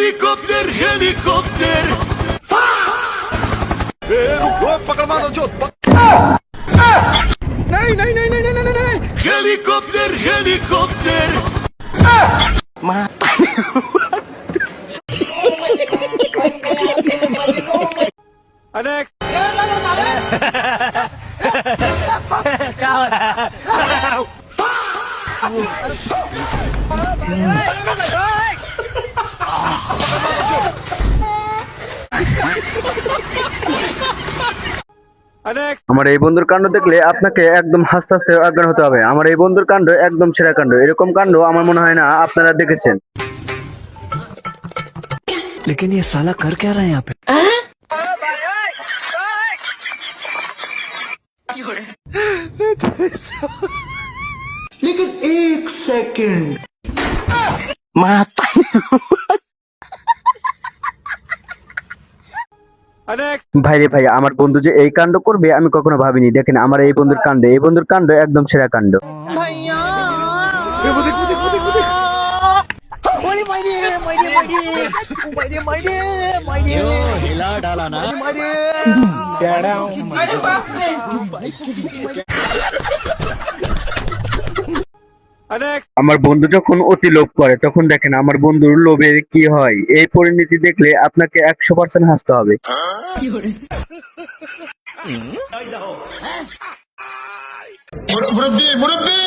Helicopter helicopter पकड़ मारो जो नहीं हेलीकॉप्टर हेलीकॉप्टर আমার এই বন্ধুর কাণ্ড দেখলে আপনাকে একদম হাসতে হাসতে অজ্ঞান হতে হবে। আমার এই বন্ধুর কাণ্ড একদম সেরা কাণ্ড। এরকম কাণ্ড আমার মনে হয় না আপনারা দেখেছেন। लेकिन ये साला कर क्या रहा है यहाँ पे? लेकिन एक सेकंड ভাইরে ভাই, আমার বন্ধু যে এই কাণ্ড করবে আমি কখনো ভাবিনি। দেখেন আমার এই বন্ধুর কাণ্ড, এই বন্ধুর কাণ্ড একদম সেরা কাণ্ড। हिला डाला ना আমার বন্ধু যখন অতি লোভ করে তখন দেখেন আমার বন্ধুর লোভের কি হয়। এই পরিণতি দেখলে আপনাকে 100% হাসতে হবে। मुरब्बी मुरब्बी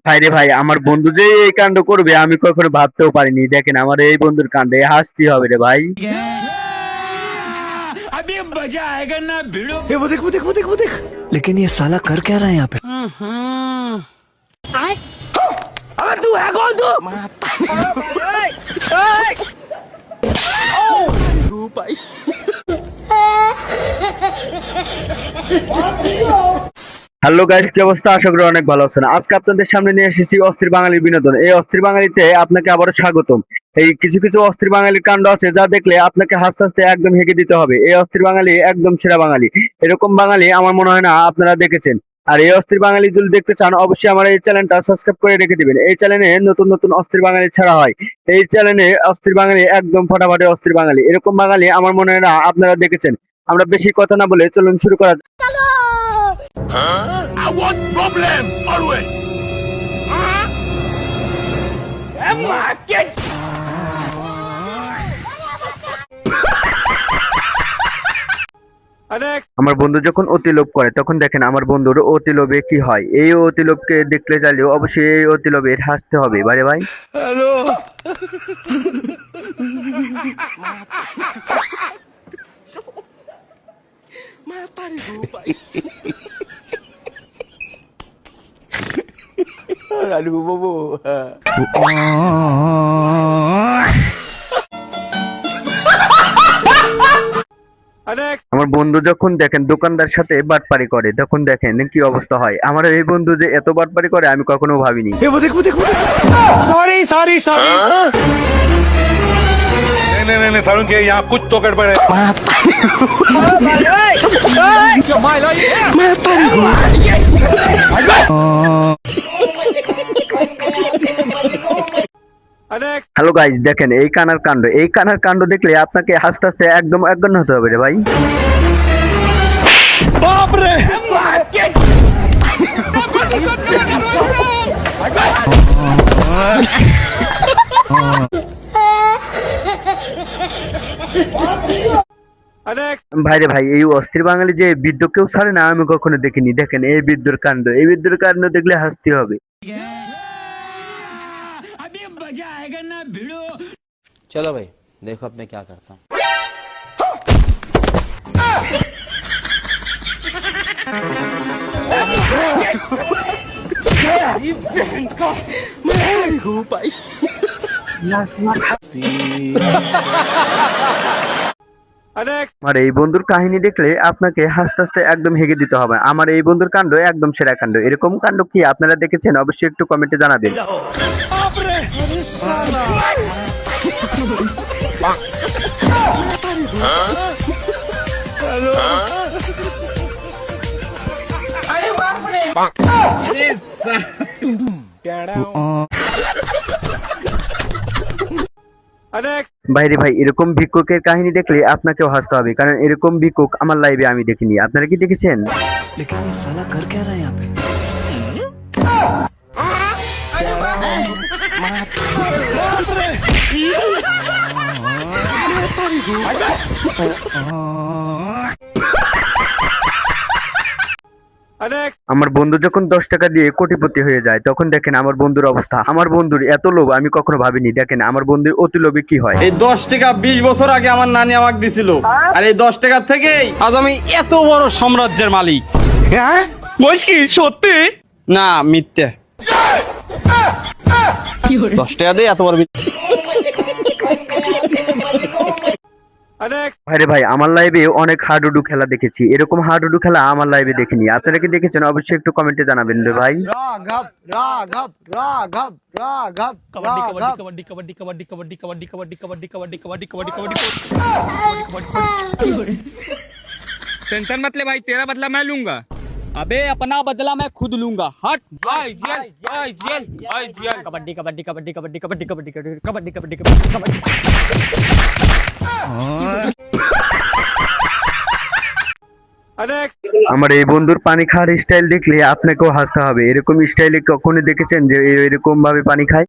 ভাইরে ভাই, আমার বন্ধু যে এই কাণ্ড করবে আমি কখনো ভাবতেও পারিনি। দেখেন আমার এই বন্ধুর কাণ্ডে হাসতে হবে রে ভাই। अभी मजा आएगा ना भिड़ो। वो देख लेकिन ये साला कर क्या रहा है यहाँ पे? अबे तू है कौन तू? হ্যালো গাইস, কি অবস্থা? আশা করি অনেক ভালো আছেন। আজকে আপনাদের সামনে নিয়ে এসেছি অস্থির বাঙালির বিনোদন। এই অস্থির বাঙালিতে আপনাকে আবারও স্বাগতম। এই কিছু কিছু অস্থির বাঙালির কাণ্ড আছে যা দেখলে আপনাকে হাসতে হাসতে একদম হেগে দিতে হবে। এই অস্থির বাঙালি একদম সেরা বাঙালি। এরকম বাঙালি আমার মনে হয় না আপনারা দেখেছেন। আর এই অস্থির বাঙালি যদি দেখতে চান অবশ্যই আমার এই চ্যানেলটা সাবস্ক্রাইব করে রেখে দিবেন। এই চ্যানেলে নতুন নতুন অস্থির বাঙালি ছাড়া হয়। এই চ্যানেলে অস্থির বাঙালি একদম ফাটাফাটি অস্থির বাঙালি। এরকম বাঙালি আমার মনে হয় না আপনারা দেখেছেন। আমরা বেশি কথা না বলে চলুন শুরু করা যাক। I want problems always আমার বন্ধু যখন অতি লোভ করে তখন দেখেন আমার বন্ধুর অতি লোভে কি হয়। এই অতি লোভকে দেখলে চাইলেও অবশ্যই এই অতি লোভের হাসতে হবে বারে ভাই। Aduh bobo. আমার বন্ধু যখন দেখেন দোকানদার সাথে বাটপারি করে তখন দেখেন কি অবস্থা হয়। আমার এই বন্ধু যে এত বাটপারি করে আমি কখনো ভাবিনি। वो देख सॉरी सॉरी सॉरी नहीं सारुण के यहाँ कुछ तो गड़बड़ है হ্যালো গাইস, দেখেন এই কানার কাণ্ড। এই কানার কাণ্ড দেখলে আপনাকে হাসতে হাসতে একদম অজ্ঞান হতে হবে রে ভাই। बाप रे ভাইরে ভাই, এই অস্থির বাঙালি যে বৃদ্ধ কেউ ছাড়ে না আমি কখনো দেখিনি। দেখেন এই বৃদ্ধর কাণ্ড, এই বৃদ্ধর কাণ্ড দেখলে হাসতে হবে। अभी मजा आएगा ना भिड़ो। चलो भाई देखो अब मैं क्या करता हूँ। আমার এই বন্ধুর কাহিনী দেখলে আপনাকে হাসতে হাসতে একদম হেগে দিতে হবে। আমার এই বন্ধুর কাণ্ড একদম সেরা কাণ্ড। এরকম কাণ্ড কি আপনারা দেখেছেন? অবশ্যই একটু কমেন্টে জানাবেন। ভাইরে ভাই, এরকম ভিক্ষুকের কাহিনী দেখলে আপনাকেও হাসতে হবে, কারণ এরকম ভিক্ষুক আমার লাইভে আমি দেখিনি। আপনারা কি দেখেছেন? लेकिन ये साला कर क्या रहा है यहाँ पे? আমার বন্ধু যখন 10 টাকা দিয়ে কোটিপতি হয়ে যায়, তখন দেখেন আমার বন্ধুর অবস্থা। আমার বন্ধুর এত লোভ আমি কখনো ভাবিনি। দেখেন আমার বন্ধুর অতি লোভে কি হয়। এই 10 টাকা 20 বছর আগে আমার নানি আমাকে দিছিল, আর এই 10 টাকা থেকেই আজ আমি এত বড় সাম্রাজ্যের মালিক। হ্যাঁ বলছ কি সত্যি? না, মিথ্যে। 10 টাকা দিয়ে এত বড় ভাইরে ভাই, আমার লাইভে অনেক হাডুডু খেলা দেখেছি, এরকম হাডুডু খেলা আমার লাইভে দেখিনি। আপনারা কি দেখেছেন? অবশ্যই একটু কমেন্টে জানাবেন রে ভাই। রাঘব রাঘব রাঘব রাঘব कबड्डी कबड्डी कबड्डी कबड्डी कबड्डी कबड्डी कबड्डी कबड्डी कबड्डी कबड्डी कबड्डी कबड्डी कबड्डी टेंशन मत ले भाई, तेरा बदला मैं लूंगा। अबे अपना बदला मैं खुद लूंगा। हट जय जेल जय जेल जय जेल। कबड्डी कबड्डी कबड्डी कबड्डी कबड्डी कबड्डी कबड्डी कबड्डी कबड्डी कबड्डी। আমার এই বন্ধুর পানি খাওয়ার স্টাইল দেখলে আপনাকেও হাসতে হবে। এরকম স্টাইলে কখনো দেখেছেন যে এরকম ভাবে পানি খায়?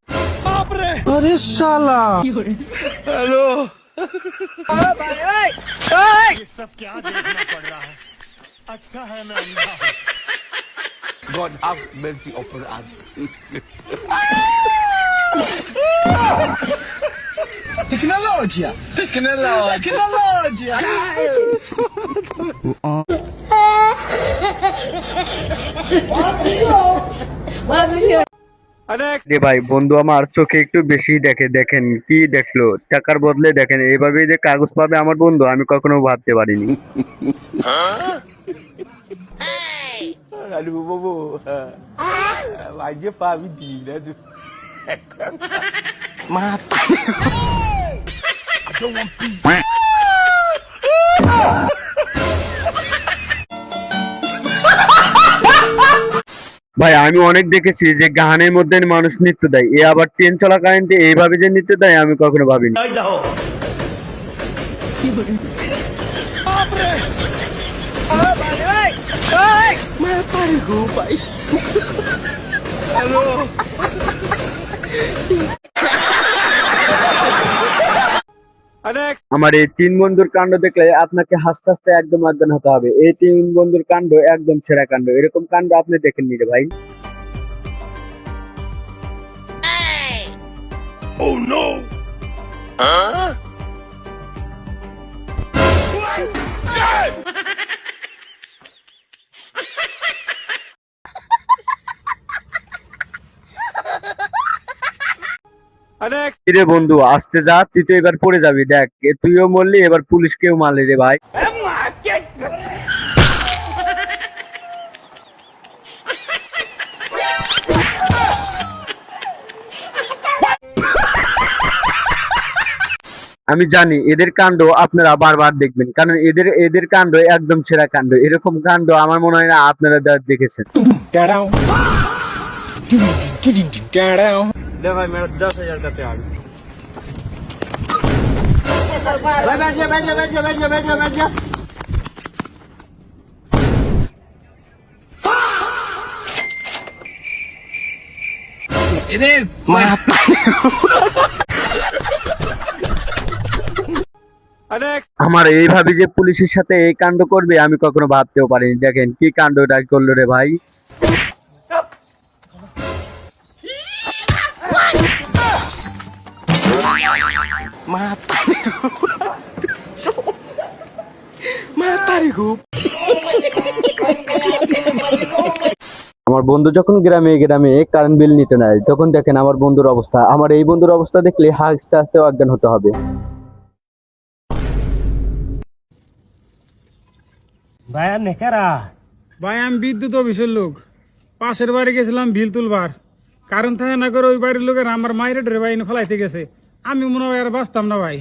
রে ভাই, বন্ধু আমার চোখে একটু বেশি দেখে। দেখেন কি দেখলো, টাকার বদলে দেখেন এইভাবে যে কাগজ পাবে আমার বন্ধু, আমি কখনো ভাবতে পারিনি। ভাই আমি অনেক দেখেছি যে গানের মধ্যে মানুষ নৃত্য দেয়, এ আবার ট্রেন চলাকালীন এইভাবে যে নৃত্য দেয় আমি কখনো ভাবিনি। আমার এই 3 বন্ধুর কাণ্ড দেখলে আপনাকে হাসতে হাসতে একদম অজ্ঞান হতে হবে। এই 3 বন্ধুর কাণ্ড একদম সেরা কাণ্ড। এরকম কাণ্ড আপনি দেখেননি রে ভাই। Oh no! Huh? রে বন্ধু আস্তে যা, তুই তো এবার পড়ে যাবি। দেখ তুইও মরলি, এবার পুলিশকেও মারলি রে ভাই। আমি জানি এদের কাণ্ড আপনারা বারবার দেখবেন, কারণ এদের কাণ্ড একদম সেরা কাণ্ড। এরকম কাণ্ড আমার মনে হয় না আপনারা দেখেছেন। ले भाई मेरा 10,000 का त्याग। बैठ जा। আমার এইভাবে যে পুলিশের সাথে এই কাণ্ড করবে আমি কখনো ভাবতেও পারিনি। দেখেন কি কাণ্ডটা করলো রে ভাই। আমার বন্ধু যখন গ্রামে কারেন্ট বিল নিতে নেয়, তখন দেখেন আমার বন্ধুর অবস্থা। আমার এই বন্ধুর অবস্থা দেখলে হাসতে হাসতে অজ্ঞান হতে হবে। ভাই আমি বিদ্যুৎ অফিসের লোক, পাশের বাড়ি গেছিলাম বিল তুলবার, কারণ থাকে না করে ওই বাড়ির লোকের আমার মায়ের ডরে ভাই ফেলাইতে গেছে, আমি মনে হয় আর বাঁচতাম না ভাই।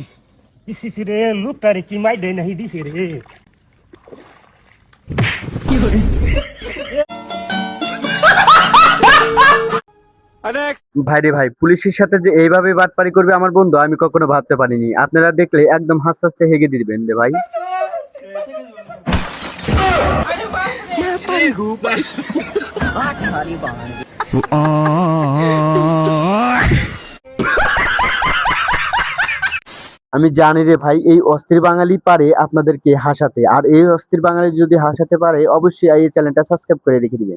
ভাইরে ভাই, পুলিশের সাথে যে এইভাবে বাটপারি করবে আমার বন্ধু, আমি কখনো ভাবতে পারিনি। আপনারা দেখলে একদম হাসতে হাসতে হেগে দিবেন রে ভাই। আমি জানি রে ভাই, এই অস্থির বাঙালি পারে আপনাদেরকে হাসাতে, আর এই অস্থির বাঙালি যদি হাসাতে পারে অবশ্যই এই চ্যানেলটা সাবস্ক্রাইব করে রেখে দিবেন।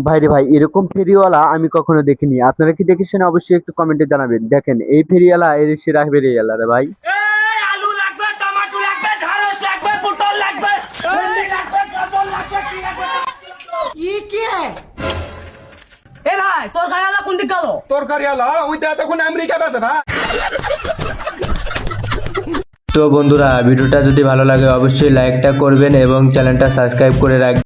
ভাইরে ভাই, এরকম ফেরিওয়ালা আমি কখনো দেখিনি। আপনারা কি দেখেছেন অবশ্যই একটু কমেন্টে জানাবেন। দেখেন এই ফেরিওয়ালা, এর সেরা ফেরিওয়ালা রে ভাই। আলু লাগবে, টমেটো লাগবে, ঢেঁড়স লাগবে, পটল লাগবে, ভেন্ডি লাগবে, গাজর লাগবে, কি লাগবে? ये क्या है? ए भाई তোর গাড়িওয়ালা কোন দিক গেল? তো বন্ধুরা, ভিডিওটা যদি ভালো লাগে অবশ্যই লাইকটা করবেন এবং চ্যানেলটা সাবস্ক্রাইব করে রাখবেন।